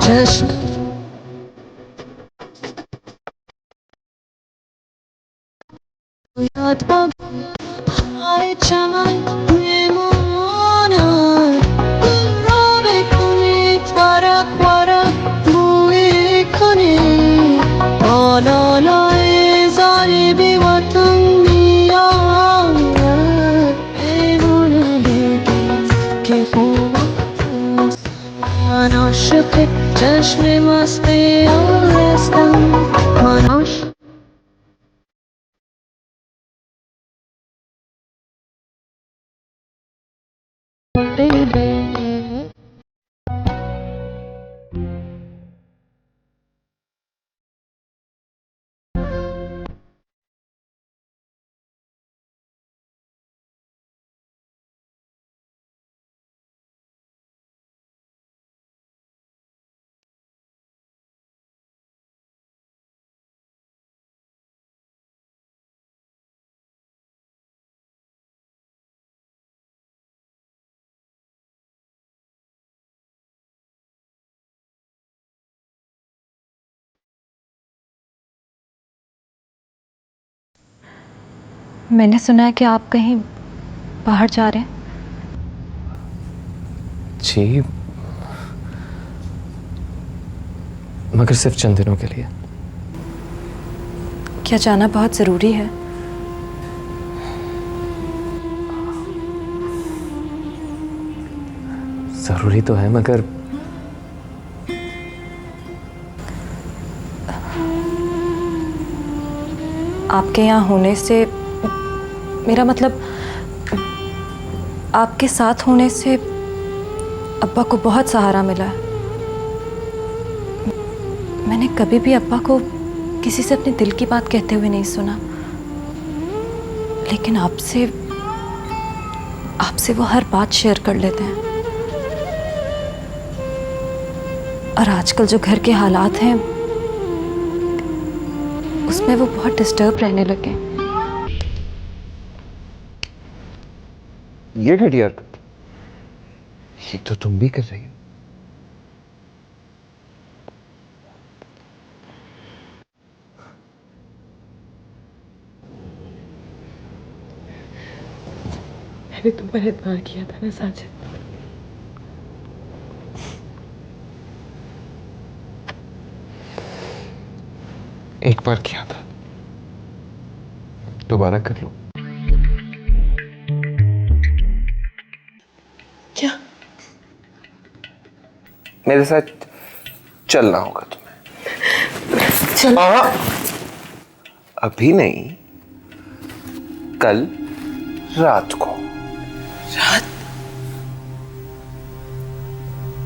जश्न याद आए चाय मेमोनार Robe kuni warak warak bui kuni Olalai zalibi watan miya Evuna beki ke fuwas Manoshk jashn masti alastam Manosh baby मैंने सुना है कि आप कहीं बाहर जा रहे हैं। जी, मगर सिर्फ चंद दिनों के लिए। क्या जाना बहुत ज़रूरी है? ज़रूरी तो है, मगर आपके यहाँ होने से, मेरा मतलब आपके साथ होने से अब्बा को बहुत सहारा मिला है। मैंने कभी भी अब्बा को किसी से अपने दिल की बात कहते हुए नहीं सुना, लेकिन आपसे वो हर बात शेयर कर लेते हैं। और आजकल जो घर के हालात हैं उसमें वो बहुत डिस्टर्ब रहने लगे। ये घटिया ये तो तुम भी कर रही हो। मैंने तुम पर एतबार किया था ना साजिद। एक बार किया था, दोबारा कर लो। क्या? मेरे साथ चलना होगा तुम्हें। चल। अभी नहीं, कल रात को। रात?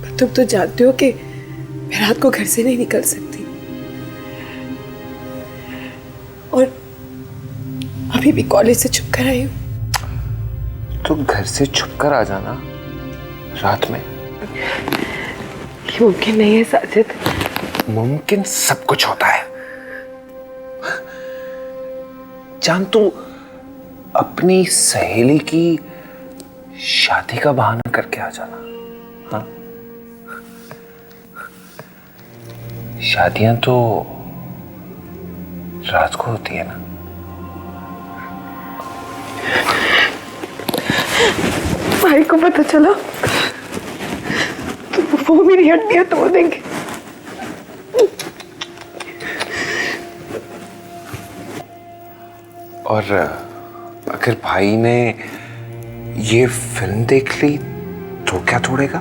पर तुम तो जानते हो कि मैं रात को घर से नहीं निकल सकती, और अभी भी कॉलेज से छुप कर आई हूँ। तो घर से छुप कर आ जाना रात में। ये मुमकिन नहीं है साजिद। मुमकिन सब कुछ होता है। जान, तू अपनी सहेली की शादी का बहाना करके आ जाना। हाँ, शादियां तो रात को होती है ना। भाई को पता चला तो वो मेरी हड्डियां तोड़ देंगे। और अगर भाई ने ये फिल्म देख ली तो क्या तोड़ेगा?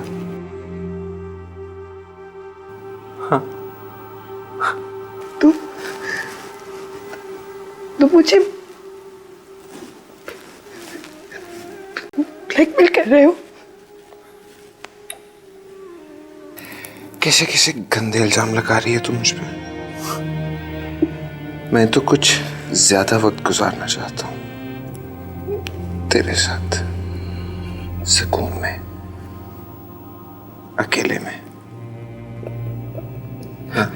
हाँ? तुम मुझे ब्लैकमेल कर रहे हो? कैसे कैसे गंदे इल्जाम लगा रही है तू मुझ पे। मैं तो कुछ ज्यादा वक्त गुजारना चाहता हूं तेरे साथ, सुकून में, अकेले में। हाँ?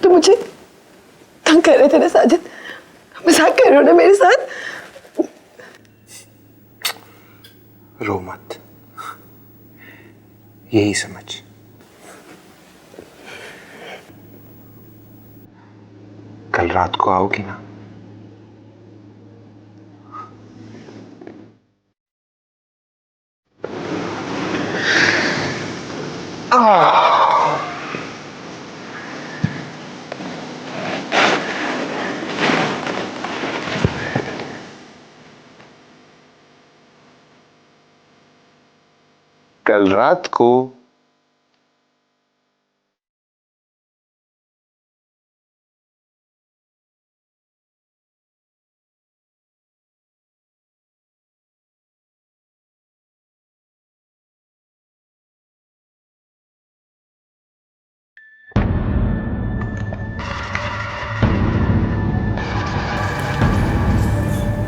तुम मुझे तंग कर रहे थे ना साजिद? मजाक कर रहे हो ना मेरे साथ? रो मत, यही समझ। कल रात को आओगी ना? कल रात को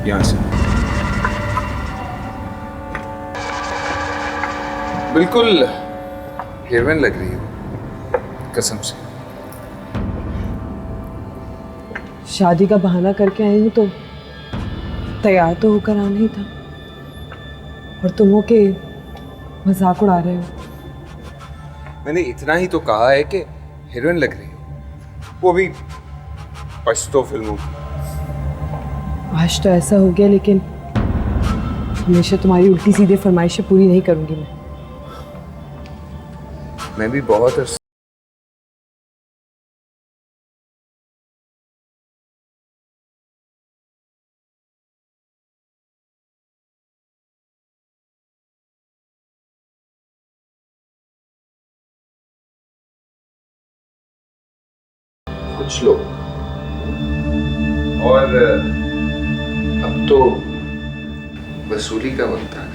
यहां से बिल्कुल हीरोइन लग रही हो, कसम से। शादी का बहाना करके आई हूँ तो तैयार तो होकर आना ही था, और तुम हो के मजाक उड़ा रहे हो। मैंने इतना ही तो कहा है कि हीरोइन लग रही हो, वो भी पश्तो फिल्मों की। आज तो ऐसा हो गया, लेकिन हमेशा तुम्हारी उल्टी सीधे फरमाइशें पूरी नहीं करूंगी मैं भी बहुत कुछ लोग, और अब तो वसूली का वक्त आ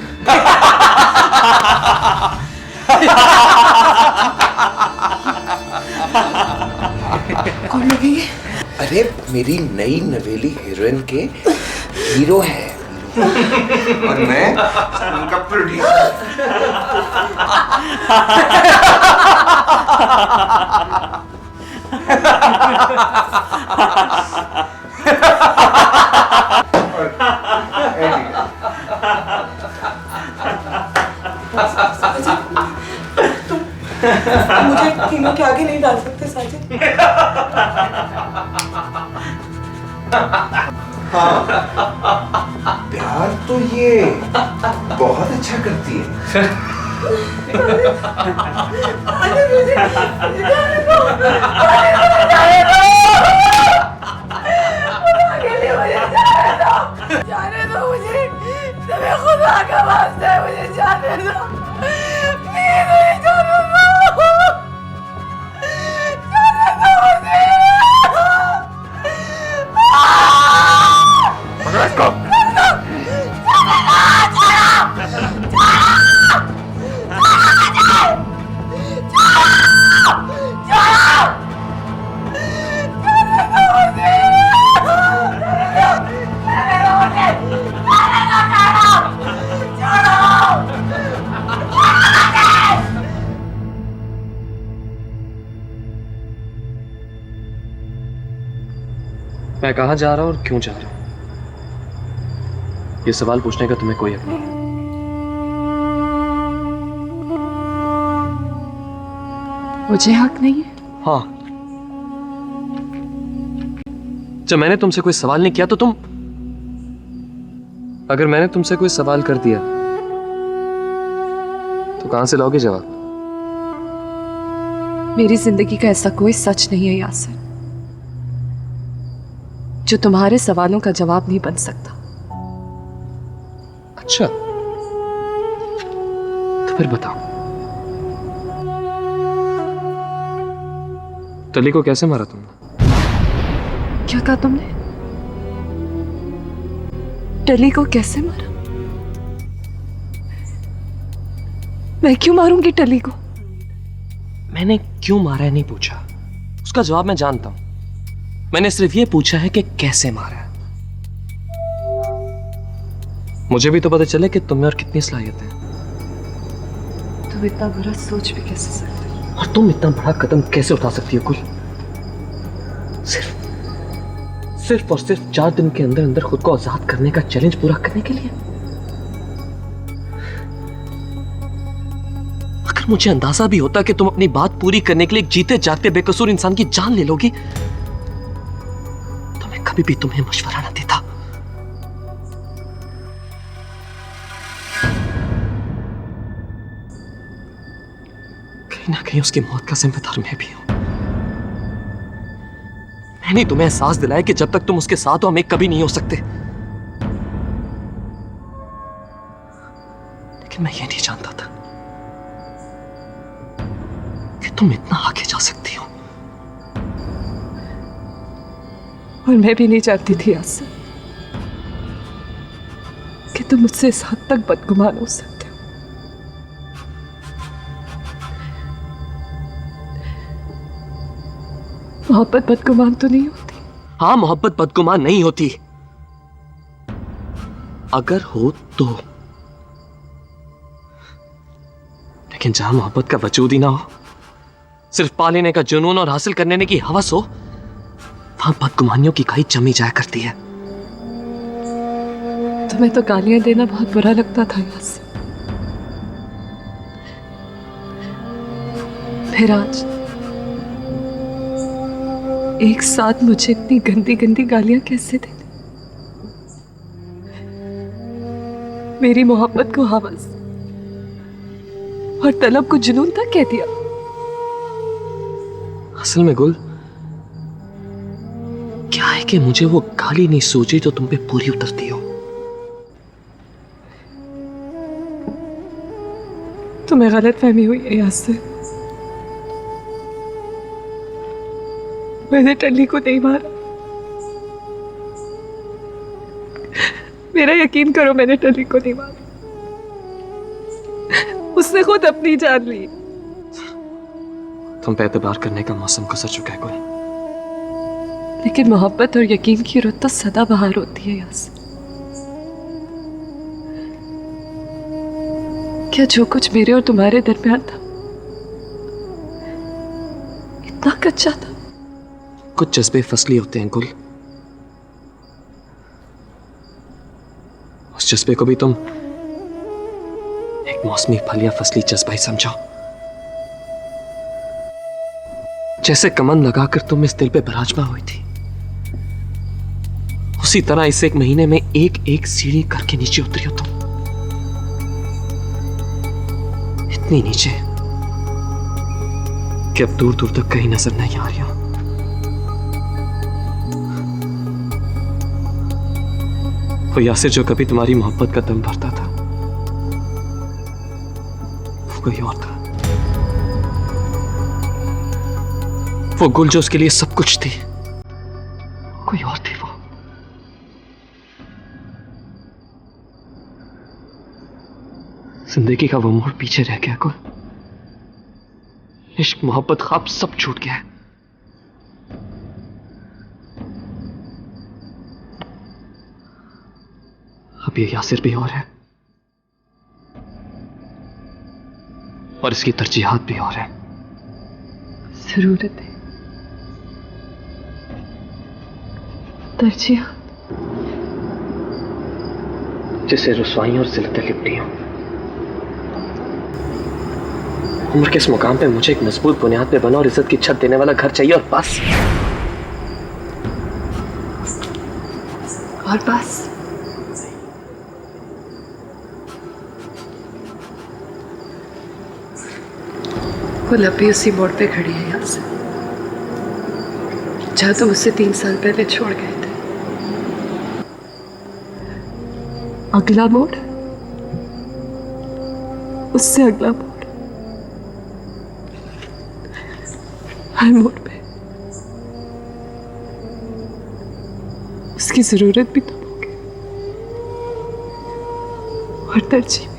कौन लगेंगे? अरे मेरी नई नवेली हीरोइन के हीरो है और मैं उनका प्रोड्यूसर। मुझे तीनों के आगे नहीं डाल सकते साजिद। हाँ, प्यार तो ये बहुत अच्छा करती है। जाने दो मुझे, तुम्हें खुदा का वास्ता है, मुझे जाने दो, प्लीज मुझे जाने दो, जाने दो मुझे। पकड़ इसको। मैं कहाँ जा रहा हूँ और क्यों जा रहा हूँ, ये सवाल पूछने का तुम्हें कोई हक नहीं है। मुझे हक नहीं है? हाँ, जब मैंने तुमसे कोई सवाल नहीं किया तो तुम, अगर मैंने तुमसे कोई सवाल कर दिया तो कहां से लाओगे जवाब? मेरी जिंदगी का ऐसा कोई सच नहीं है यासिर जो तुम्हारे सवालों का जवाब नहीं बन सकता। अच्छा, तो फिर बताओ, टली को कैसे मारा तुमने? क्या कहा तुमने? टली को कैसे मारा? मैं क्यों मारूंगी टली को? मैंने क्यों मारा है नहीं पूछा, उसका जवाब मैं जानता हूं। मैंने सिर्फ ये पूछा है कि कैसे मारा है। मुझे भी तो पता चले कि तुम्हें और कितनी सलाहियत है। तुम इतना बुरा सोच भी कैसे सकते हो? और तुम इतना बड़ा कदम कैसे उठा सकती हो? कुल सिर्फ और सिर्फ 4 दिन के अंदर अंदर खुद को आजाद करने का चैलेंज पूरा करने के लिए। अगर अगर मुझे अंदाजा भी होता कि तुम अपनी बात पूरी करने के लिए एक जीते जागते बेकसूर इंसान की जान ले लोगी, तो मैं कभी भी तुम्हें मशवरा ना देता। कहीं ना कहीं उसकी मौत का जिम्मेदार मैं भी हूं। मैंने तुम्हें एहसास दिलाया कि जब तक तुम उसके साथ हो हम एक कभी नहीं हो सकते, लेकिन मैं ये नहीं जानता था कि तुम इतना आगे जा सकती हो। और मैं भी नहीं चाहती थी यासिर कि तुम मुझसे इस हद तक बदगुमान हो सकते हो। मोहब्बत बदगुमान तो नहीं होती। हाँ, मोहब्बत बदगुमान नहीं होती, अगर हो तो। लेकिन जहां मोहब्बत का वजूद ही ना हो, सिर्फ पा लेने का जुनून और हासिल करने की हवस हो, वहां बदगुमानियों की खाई जमी जाया करती है। तुम्हें तो गालियां देना बहुत बुरा लगता था यासिर, फिर आज एक साथ मुझे इतनी गंदी गंदी गालियां कैसे दे दी? मेरी मोहब्बत को हवस और तलब को जुनून तक कह दिया। असल में गुल, क्या है कि मुझे वो गाली नहीं सूझी तो तुम पे पूरी उतरती हो। तुम्हें गलतफहमी हुई है यासिर, मैंने टल्ली को नहीं मारा। मेरा यकीन करो, मैंने टल्ली को नहीं मारा, उसने खुद अपनी जान ली। तुम पे एतबार करने का मौसम गुजर चुका है गुल। लेकिन मोहब्बत और यकीन की रुत तो सदा बहार होती है यासिर। क्या जो कुछ मेरे और तुम्हारे दरमियान था इतना कच्चा था? कुछ जज्बे फसली होते हैं गुल, उस जज्बे को भी तुम एक मौसमी फल या फसली जज्बा ही समझो। जैसे कमंद लगाकर तुम इस दिल पे बराजमा हुई थी, उसी तरह इस एक महीने में एक एक सीढ़ी करके नीचे उतरी हो तुम। इतनी नीचे कि अब दूर दूर तक कहीं नजर नहीं आ रही हो। वो यासिर जो कभी तुम्हारी मोहब्बत का दम भरता था, वो कोई और था। वो गुल जो उसके लिए सब कुछ थी, कोई और थी वो। जिंदगी का वो मोड़ पीछे रह गया गुल। इश्क, मोहब्बत, ख्वाब सब छूट गया है। अब ये यासिर भी और है, और इसकी तरजीहात भी और है। जरूरत है तरजीह जिससे रुसवाई और जिल्लतें लिपटी हों। उम्र के इस मुकाम पे मुझे एक मजबूत बुनियाद पे बना और इज्जत की छत देने वाला घर चाहिए, और बस। और बस गुल अभी उसी मोड़ पे खड़ी है यहाँ से, जहाँ तुम उससे 3 साल पहले छोड़ गए थे। अगला मोड़, उससे अगला मोड़, हर मोड़ पे उसकी जरूरत भी तुम होगी और तरजीह भी।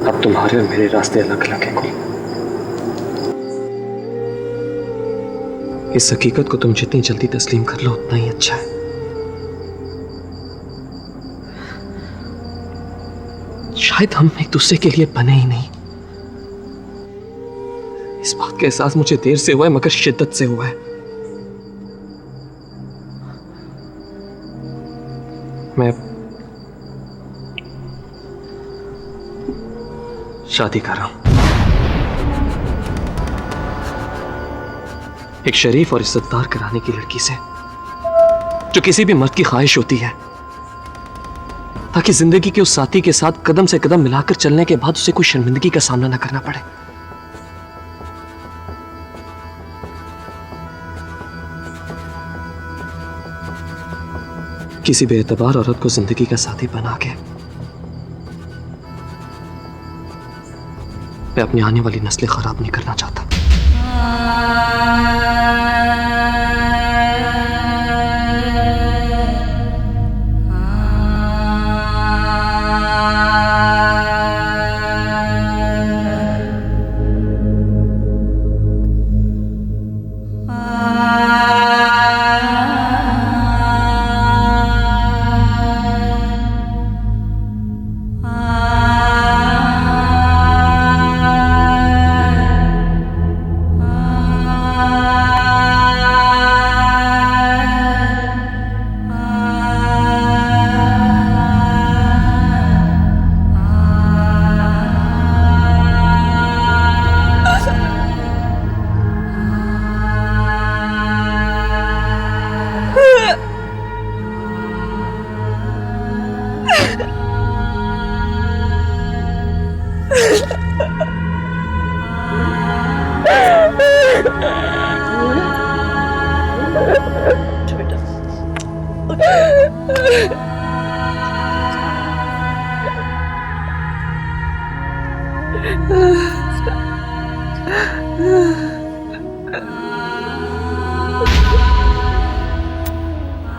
अब तुम्हारे और मेरे रास्ते अलग अलग हैं गुल। इस हकीकत को तुम जितनी जल्दी तस्लीम कर लो उतना ही अच्छा है। शायद हम एक दूसरे के लिए बने ही नहीं। इस बात का एहसास मुझे देर से हुआ है, मगर शिद्दत से हुआ है। मैं शादी कर रहा हूं एक शरीफ और इज्जतदार घराने की लड़की से, जो किसी भी मर्द की ख्वाहिश होती है, ताकि जिंदगी के उस साथी के साथ कदम से कदम मिलाकर चलने के बाद उसे कोई शर्मिंदगी का सामना न करना पड़े। किसी बेएतबार औरत को जिंदगी का साथी बना के मैं अपनी आने वाली नस्लें खराब नहीं करना चाहता।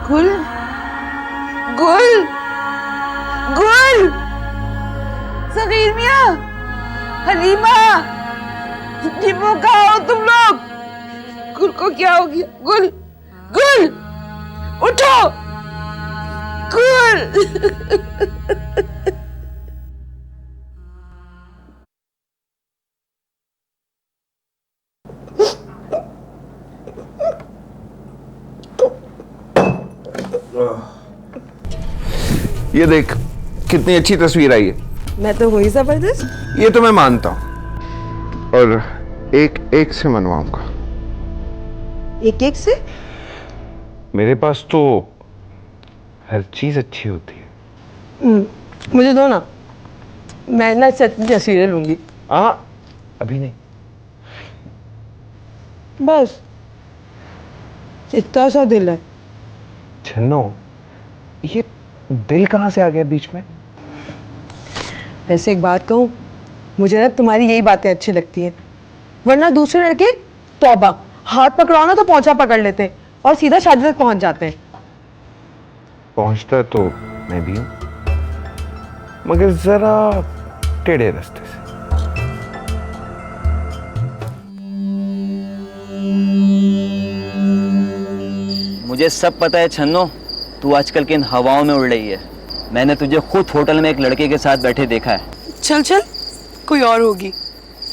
गुल, गुल, गुल, सगीर मियाँ, हलीमा, जिम्मो कहाँ हो तुम लोग? गुल को क्या हो गया? गुल, गुल, उठो, गुल। ये देख कितनी अच्छी तस्वीर आई है। मैं तो वही जबरदस्त। ये तो मैं मानता हूं, और एक एक से मनवाऊंगा। एक एक से? मेरे पास तो हर चीज अच्छी होती है। मुझे दो ना, मैं ना तस्वीरें लूंगी। अभी नहीं। बस इतना सा दिल है। छन्नो, ये दिल कहाँ से आ गया बीच में? वैसे एक बात कहूँ, मुझे ना तुम्हारी यही बातें अच्छी लगती हैं, वरना दूसरे लड़के तौबा हाथ पकड़ाओ ना तो पहुंचा पकड़ लेते हैं और सीधा शादी तक पहुंच जाते हैं। पहुंचता तो मैं भी हूं, मगर जरा टेढ़े रास्ते से। मुझे सब पता है छन्नो, तू आजकल किन हवाओं में उड़ रही है। मैंने तुझे खुद होटल में एक लड़के के साथ बैठे देखा है। चल चल, कोई और होगी,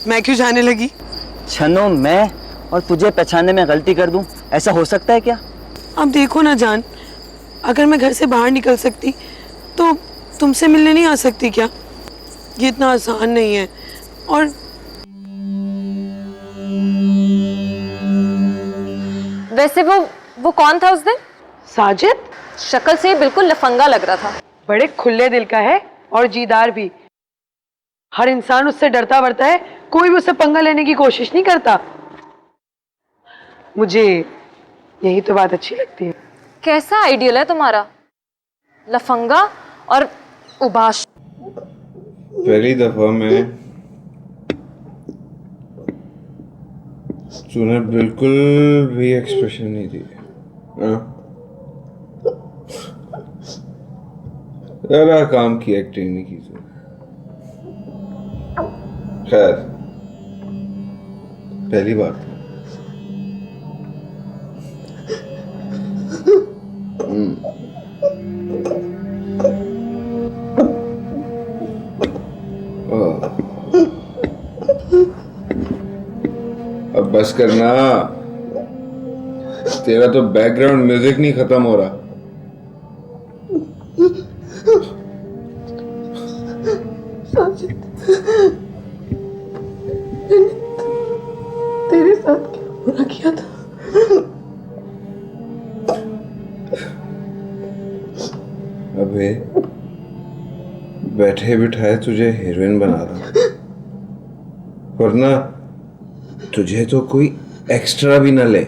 मैं क्यों जाने लगी? छन्नो, मैं और तुझे पहचानने में गलती कर दूं, ऐसा हो सकता है क्या? अब देखो ना जान, अगर मैं घर से बाहर निकल सकती तो तुमसे मिलने नहीं आ सकती क्या? ये इतना आसान नहीं है। और वैसे वो कौन था उस दिन? साजिद शक्ल से बिल्कुल लफंगा लग रहा था। बड़े खुले दिल का है और जीदार भी। हर इंसान उससे डरता वरता है, कोई भी उससे पंगा लेने की कोशिश नहीं करता। मुझे यही तो बात अच्छी लगती है। कैसा आइडियल है तुम्हारा, लफंगा और उबाश। पहली दफा मैं तूने बिल्कुल भी एक्सप्रेशन नहीं दिया। जरा काम की एक्टिंग नहीं की तूने। खैर, पहली बार बस करना, तेरा तो बैकग्राउंड म्यूजिक नहीं खत्म हो रहा। साजिद, मैंने तेरे साथ क्या बुरा किया था? अबे बैठे बिठाए तुझे हीरोइन बना रहा, वरना तुझे तो कोई एक्स्ट्रा भी ना ले।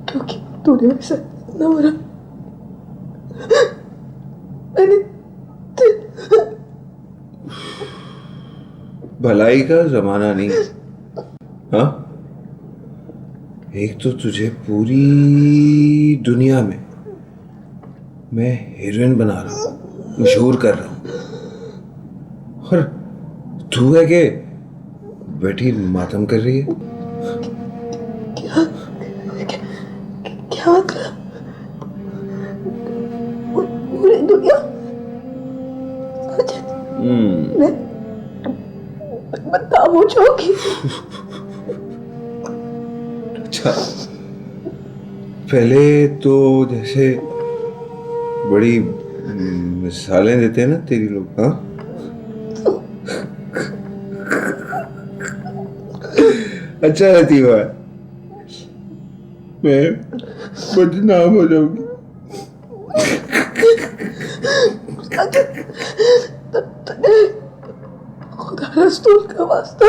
क्योंकि तूने मेरे साथ इतना बुरा, मैंने भलाई का जमाना नहीं। हाँ, एक तो तुझे पूरी दुनिया में मैं हीरोइन बना रहा हूँ, मशहूर कर रहा हूँ, और तू है कि बैठी मातम कर रही है। क्या मतलब? पूरी दुनिया? मैं बदनाम हो जाऊंगी। अच्छा, पहले तो जैसे बड़ी मिसालें देते हैं ना तेरी लोग। हाँ, अच्छा लतीफ़ा, मैं बदनाम हो जाऊंगी। खुदा रसूल का वास्ता,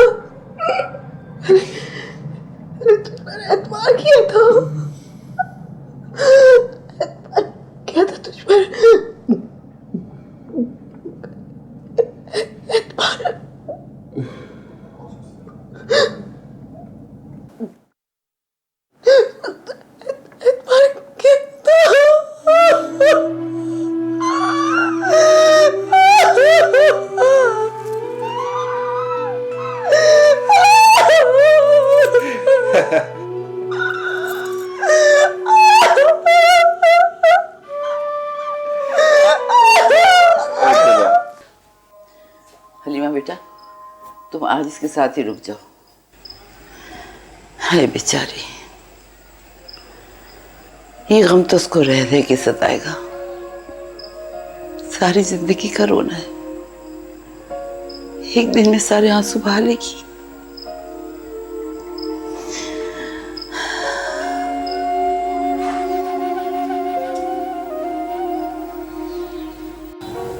मैंने तुझ पर एतबार किया था, एतबार किया था तुझ पर, एतबार। एतबार किया था। हलीमा बेटा, तुम आज इसके साथ ही रुक जाओ। हाय बेचारी, ये गम तो उसको रह रह के सताएगा, सारी जिंदगी का रोना है, एक दिन में सारे आंसू बहा लेगी।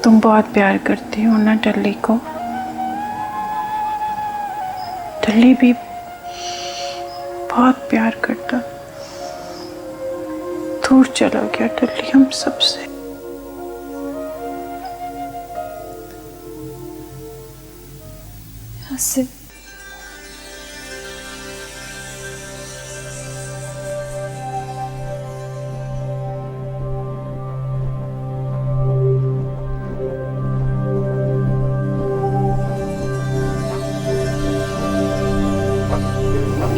तुम बहुत प्यार करती हो ना टल्ली को? टल्ली भी बहुत प्यार करता, दूर चला गया टल्ली हम सबसे। यासिर,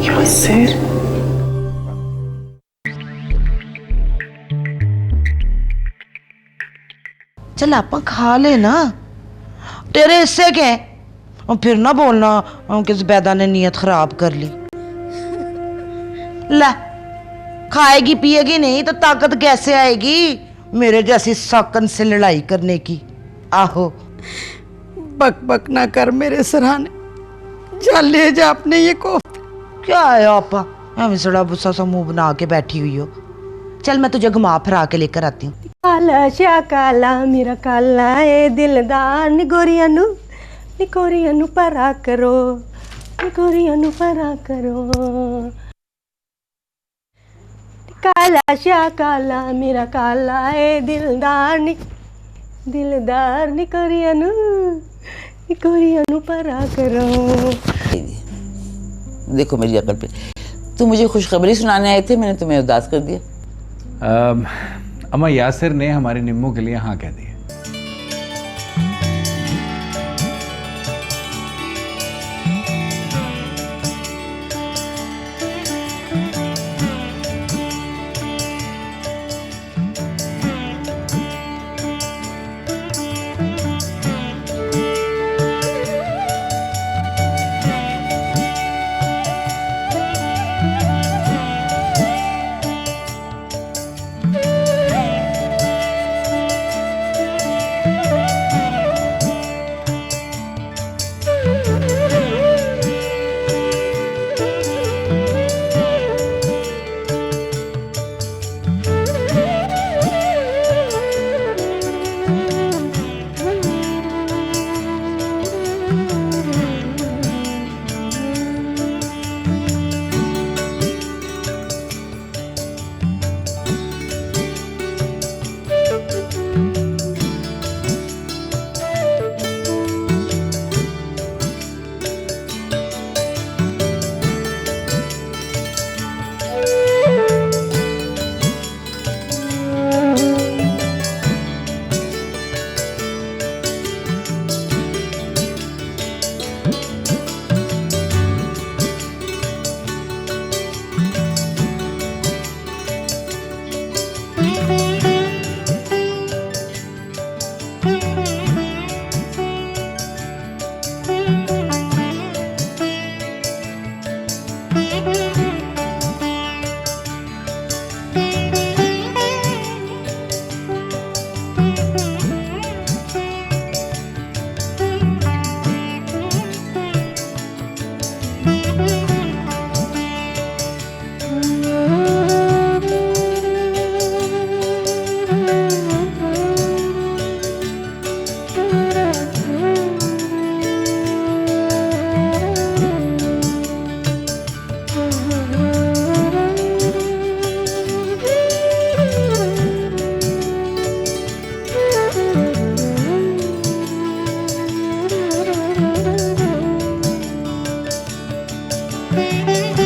यासिर, चल आप खा ले ना, तेरे हिस्से के हैं। और फिर ना बोलना कि ज़ुबैदा ने नीयत खराब कर ली। ला, खाएगी पिएगी नहीं तो ताकत कैसे आएगी मेरे जैसी साकन से लड़ाई करने की? आहो, बक बक ना कर मेरे सराहने, जा ले जा अपने ये कोफ्ते। क्या है आपा, हमें सड़ा बुस्सा सा मुंह बना के बैठी हुई हो। चल मैं तुझे घुमा फिरा के लेकर आती हूँ। काला शा काला मेरा काला ए दिलदार, निकोरिया नु परा करो, निकोरिया नु परा करो। काला शा काला मेरा काला ए दिलदार, दिलदार निकोरिया नु परा करो। देखो मेरी अकल पे, तुम मुझे खुशखबरी सुनाने आए थे, मैंने तुम्हें उदास कर दिया। अम्मा, यासिर ने हमारे निम्मू के लिए हाँ कह दिया। है